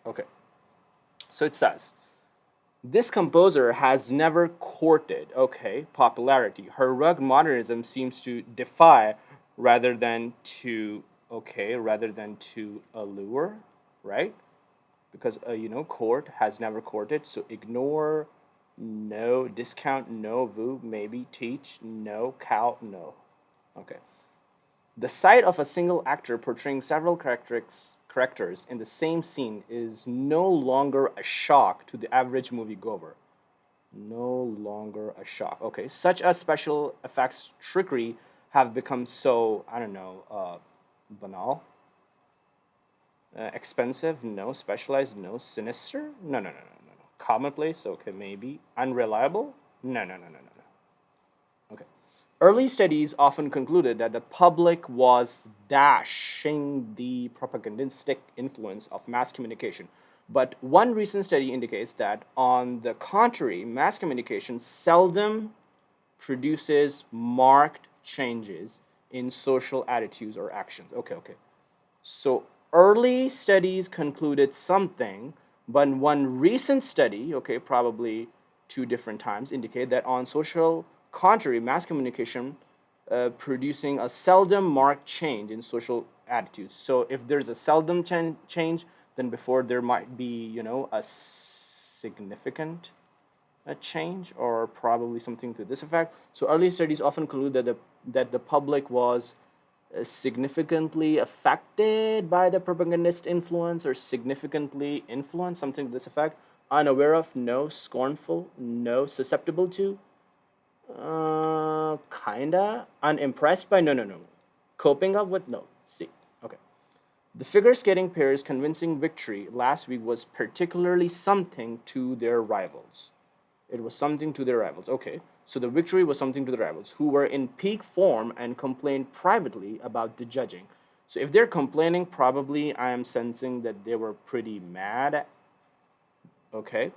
Okay, so it says, this composer has never courted, okay, popularity. Her rugged modernism seems to defy rather than to, okay, rather than to allure, right? Because, court has never courted. So ignore, no, discount, no, voo, maybe, teach, no, cow, no. Okay. The sight of a single actor portraying several characters in the same scene is no longer a shock to the average moviegoer. No longer a shock. Okay, such as special effects trickery have become so, I don't know, banal, expensive, no, specialized, no, sinister, no. Commonplace, okay, maybe. Unreliable, no. Okay. Early studies often concluded that the public was dashing the propagandistic influence of mass communication. But one recent study indicates that, on the contrary, mass communication seldom produces marked changes in social attitudes or actions. Okay. So early studies concluded something, but one recent study, okay, probably two different times, indicate that, on social contrary, mass communication producing a seldom marked change in social attitudes. So if there's a seldom change, then before there might be, a significant change, or probably something to this effect. So early studies often conclude that the public was significantly affected by the propagandist influence, or significantly influenced, something to this effect. Unaware of, no. Scornful, no. Susceptible to, kinda. Unimpressed by, no. Coping up with, no. See, okay. The figure skating pair's convincing victory last week was particularly something to their rivals. It was something to their rivals. Okay. So the victory was something to the rivals, who were in peak form and complained privately about the judging. So if they're complaining, probably I am sensing that they were pretty mad. Okay.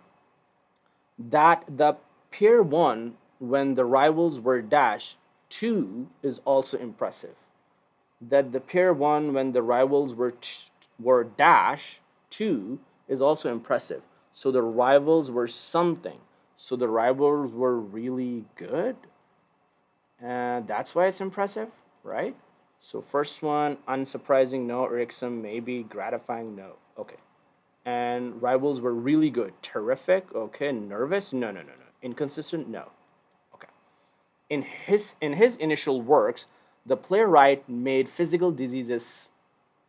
That the pair won when the rivals were dashed, too, is also impressive. That the pair won when the rivals were dash too is also impressive. So the rivals were something. So the rivals were really good, and that's why it's impressive, right? So first one, unsurprising, no. Irksome, maybe. Gratifying, no. Okay. And rivals were really good. Terrific, okay. Nervous, no. Inconsistent, no. Okay. In his initial works, the playwright made physical diseases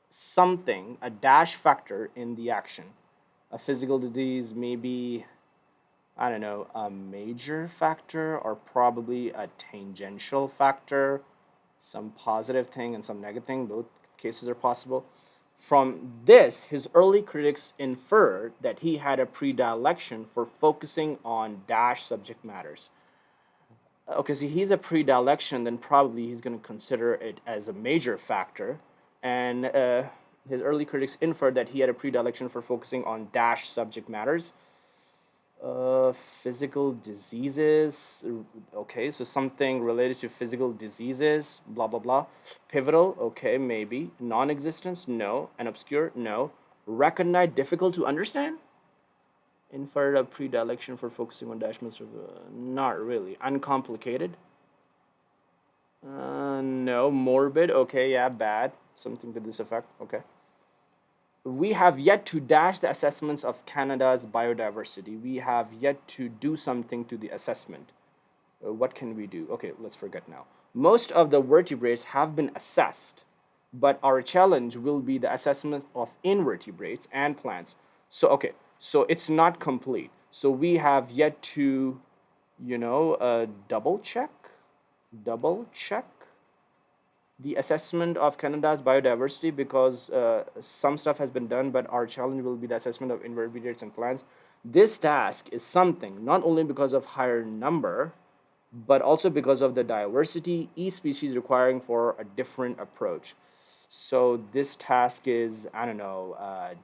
something, a dash factor in the action. A physical disease may be, I don't know, a major factor, or probably a tangential factor, some positive thing and some negative thing. Both cases are possible. From this, his early critics inferred that he had a predilection for focusing on dash subject matters. Okay, so he's a predilection, then probably he's going to consider it as a major factor. And his early critics inferred that he had a predilection for focusing on dash subject matters. Physical diseases. Okay, so something related to physical diseases, blah, blah, blah. Pivotal, okay, maybe. Non existence, no. And obscure, no. Recognize, difficult to understand? Inferred a predilection for focusing on dash master. Not really. Uncomplicated? No. Morbid, okay, yeah, bad. Something to this effect, okay. We have yet to dash the assessments of Canada's biodiversity. We have yet to do something to the assessment. What can we do? Okay, let's forget now. Most of the vertebrates have been assessed, but our challenge will be the assessment of invertebrates and plants. So, okay, so it's not complete. So we have yet to, double check the assessment of Canada's biodiversity, because some stuff has been done, but our challenge will be the assessment of invertebrates and plants. This task is something not only because of higher number, but also because of the diversity, each species requiring for a different approach. So this task is, I don't know,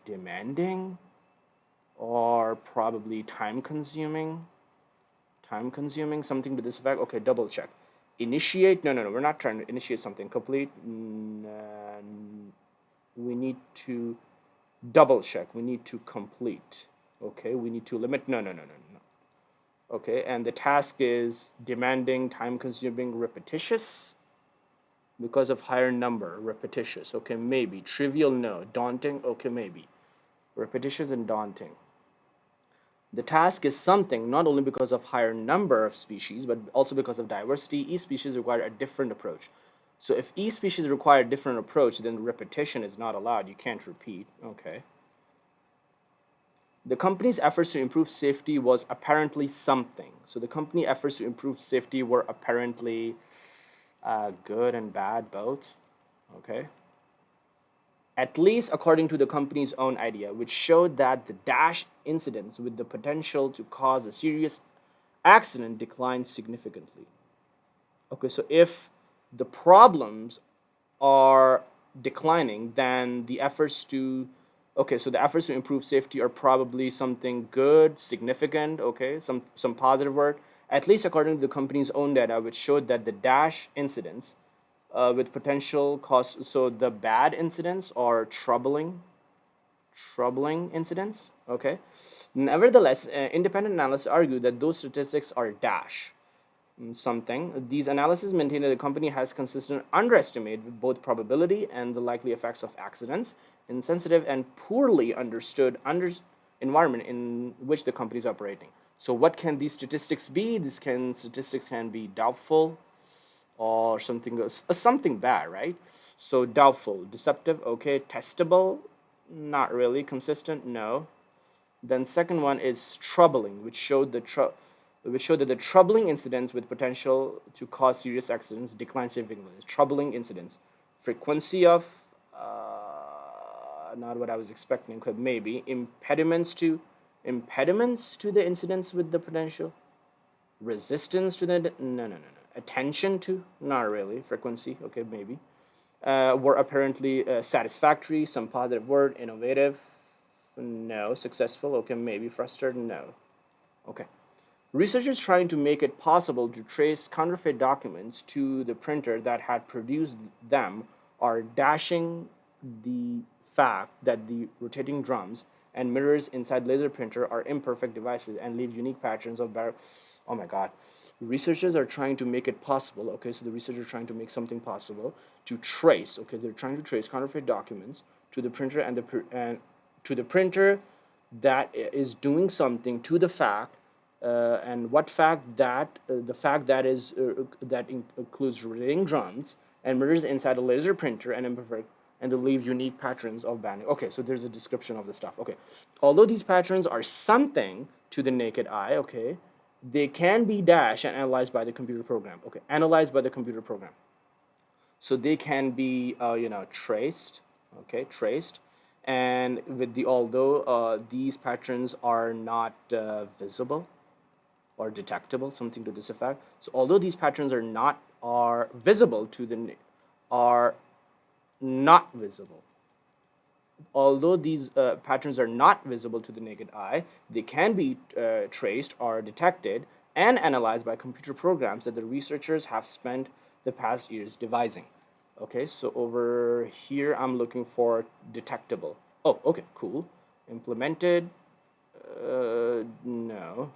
demanding, or probably time consuming, something to this effect. Okay, double check. Initiate, no, we're not trying to initiate something. Complete, we need to double check, we need to complete. Okay, we need to limit. No, no, no, no, no. Okay, and the task is demanding, time consuming, repetitious because of higher number, repetitious. Okay, maybe. Trivial, no. Daunting, okay, maybe. Repetitious and daunting. The task is something not only because of higher number of species, but also because of diversity. Each species require a different approach. So if each species require a different approach, then repetition is not allowed. You can't repeat. Okay. The company's efforts to improve safety was apparently something. So the company efforts to improve safety were apparently good and bad both. Okay. At least according to the company's own idea, which showed that the dash incidents with the potential to cause a serious accident declined significantly. Okay, so if the problems are declining, then the efforts to okay, so the efforts to improve safety are probably something good, significant, okay, some positive word, at least according to the company's own data, which showed that the dash incidents with potential cause, so the bad incidents are troubling incidents, okay. Nevertheless, independent analysts argue that those statistics are dash something. These analyses maintain that the company has consistently underestimated both probability and the likely effects of accidents in sensitive and poorly understood environment in which the company is operating. So what can these statistics be? Statistics can be doubtful or something bad, right? So doubtful, deceptive, okay, testable, not really, consistent, no. Then second one is troubling, which showed that the troubling incidents with potential to cause serious accidents decline significantly. Troubling incidents, frequency of not what I was expecting, but maybe impediments to the incidents with the potential, resistance to the no, attention to, not really, frequency, okay, maybe, were apparently satisfactory, some positive word, innovative, no, successful, okay, maybe, frustrated, no, okay. Researchers trying to make it possible to trace counterfeit documents to the printer that had produced them are dashing the fact that the rotating drums and mirrors inside laser printer are imperfect devices and leave unique patterns of oh my god. Researchers are trying to make it possible, okay, so the researchers are trying to make something possible to trace, okay, they're trying to trace counterfeit documents to the printer and to the printer that is doing something to the fact and what fact that the fact that is that includes rotating drums and mirrors inside a laser printer and imperfect and to leave unique patterns of banding. Okay, so there's a description of the stuff. Okay, although these patterns are something to the naked eye, okay, they can be dashed and analyzed by the computer program. Okay, analyzed by the computer program. So they can be traced. Okay, traced, and with the although these patterns are not visible or detectable, something to this effect. So although these patterns are visible to the are not visible. Although these patterns are not visible to the naked eye, they can be traced or detected and analyzed by computer programs that the researchers have spent the past years devising. Okay, so over here I'm looking for detectable. Oh, okay, cool. Implemented. No.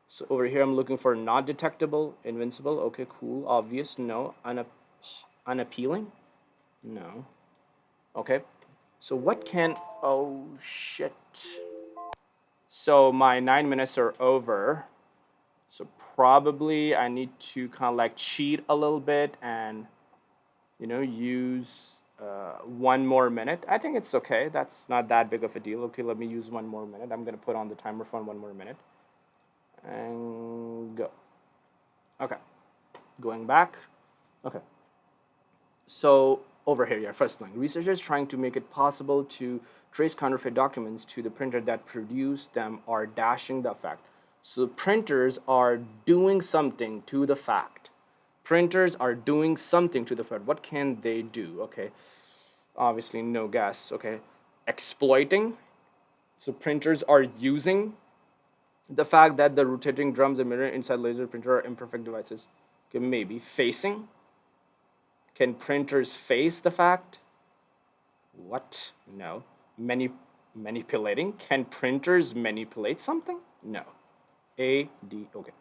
So over here, I'm looking for not detectable, invincible. Okay, cool. Obvious, no. Unappealing, no. Okay. So what can? Oh shit. So my 9 minutes are over. So probably I need to kind of like cheat a little bit and use 1 more minute. I think it's okay. That's not that big of a deal. Okay, let me use 1 more minute. I'm gonna put on the timer for 1 more minute. And go. Okay, going back. Okay, so over here, yeah, first line. Researchers trying to make it possible to trace counterfeit documents to the printer that produced them are dashing the fact. So printers are doing something to the fact. Printers are doing something to the fact. What can they do? Okay, obviously no guess. Okay, exploiting. So printers are using the fact that the rotating drums and mirror inside laser printer are imperfect devices. Okay, maybe facing. Can printers face the fact? What? No. Manipulating. Can printers manipulate something? No. A, D, okay.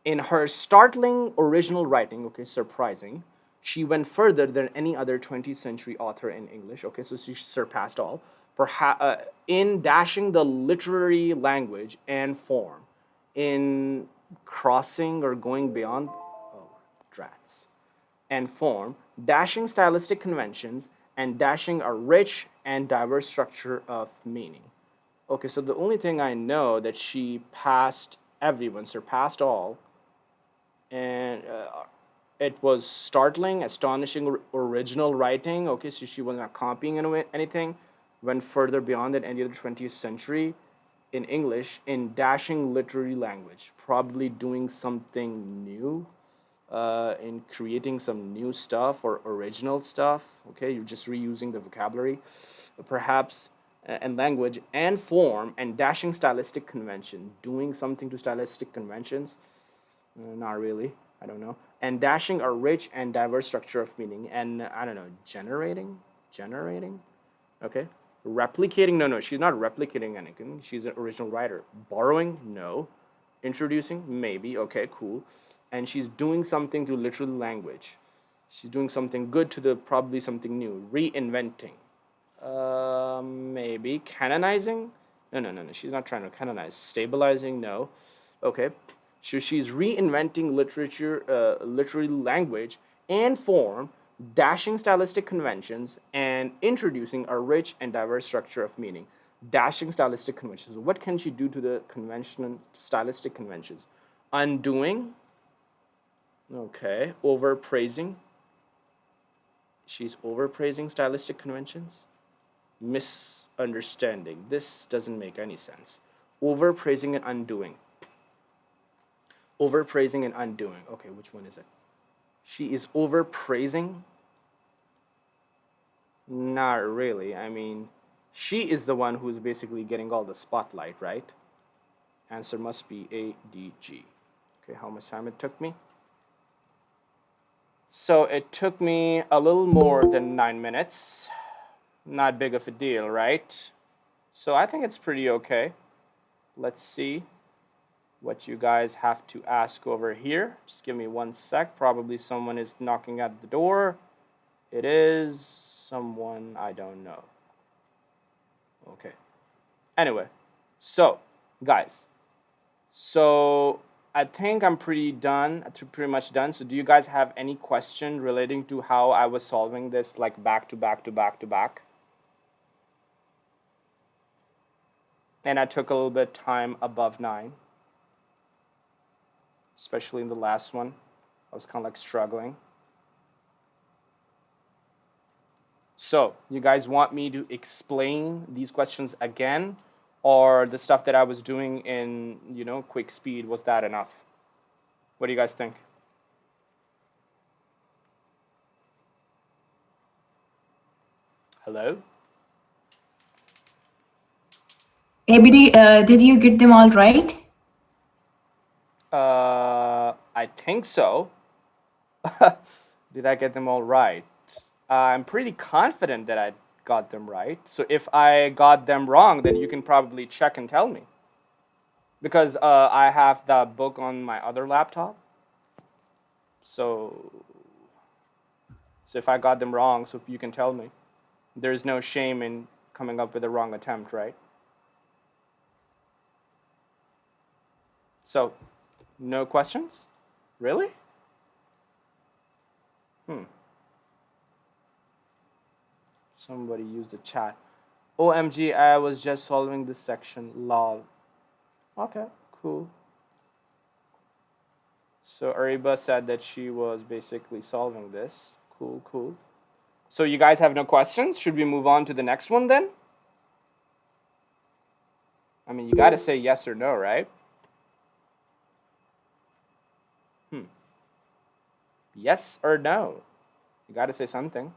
In her startling original writing, okay, surprising, she went further than any other 20th century author in English, okay, so she surpassed all, in dashing the literary language and form, in crossing or going beyond, oh, drats, and form, dashing stylistic conventions, and dashing a rich and diverse structure of meaning. Okay, so the only thing I know that she passed everyone, surpassed all, and it was startling, astonishing, original writing. Okay, so she was not copying anything, went further beyond than any other 20th century in English in dashing literary language, probably doing something new, in creating some new stuff or original stuff. Okay, you're just reusing the vocabulary, perhaps, and language and form, and dashing stylistic convention, doing something to stylistic conventions. Not really. I don't know. And dashing a rich and diverse structure of meaning, and I don't know, generating. Okay. Replicating, no, she's not replicating anything. She's an original writer. Borrowing, no. Introducing, maybe. Okay, cool. And she's doing something to literal language. She's doing something good to the probably something new. Reinventing. Maybe canonizing. No. She's not trying to canonize. Stabilizing, no. Okay. So she's reinventing literature, literary language and form, dashing stylistic conventions, and introducing a rich and diverse structure of meaning. Dashing stylistic conventions. What can she do to the conventional stylistic conventions? Undoing. Okay. Overpraising. She's overpraising stylistic conventions. Misunderstanding. This doesn't make any sense. Overpraising and undoing. Overpraising and undoing. Okay, which one is it? She is overpraising? Not really. I mean, she is the one who's basically getting all the spotlight, right? Answer must be A, D, G. Okay, how much time it took me? So it took me a little more than 9 minutes. Not big of a deal, right? So I think it's pretty okay. Let's see what you guys have to ask over here. Just give me 1 sec. Probably someone is knocking at the door. It is someone I don't know. Okay. Anyway, so guys, so I think I'm pretty much done. So do you guys have any question relating to how I was solving this, like back to back to back to back? And I took a little bit of time above 9. Especially in the last one. I was kind of like struggling. So, you guys want me to explain these questions again? Or the stuff that I was doing in, quick speed, was that enough? What do you guys think? Hello? ABD, did you get them all right? I think so. Did I get them all right? I'm pretty confident that I got them right. So if I got them wrong, then you can probably check and tell me. Because I have the book on my other laptop. So if I got them wrong, so you can tell me. There's no shame in coming up with a wrong attempt, right? So, no questions? Really? Somebody used the chat. OMG, I was just solving this section. Lol. Okay, cool. So Ariba said that she was basically solving this. Cool. So you guys have no questions? Should we move on to the next one then? I mean, you gotta say yes or no, right? Yes or no? You gotta say something.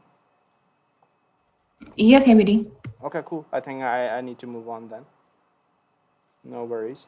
Yes, ABD. Okay, cool. I think I need to move on then. No worries.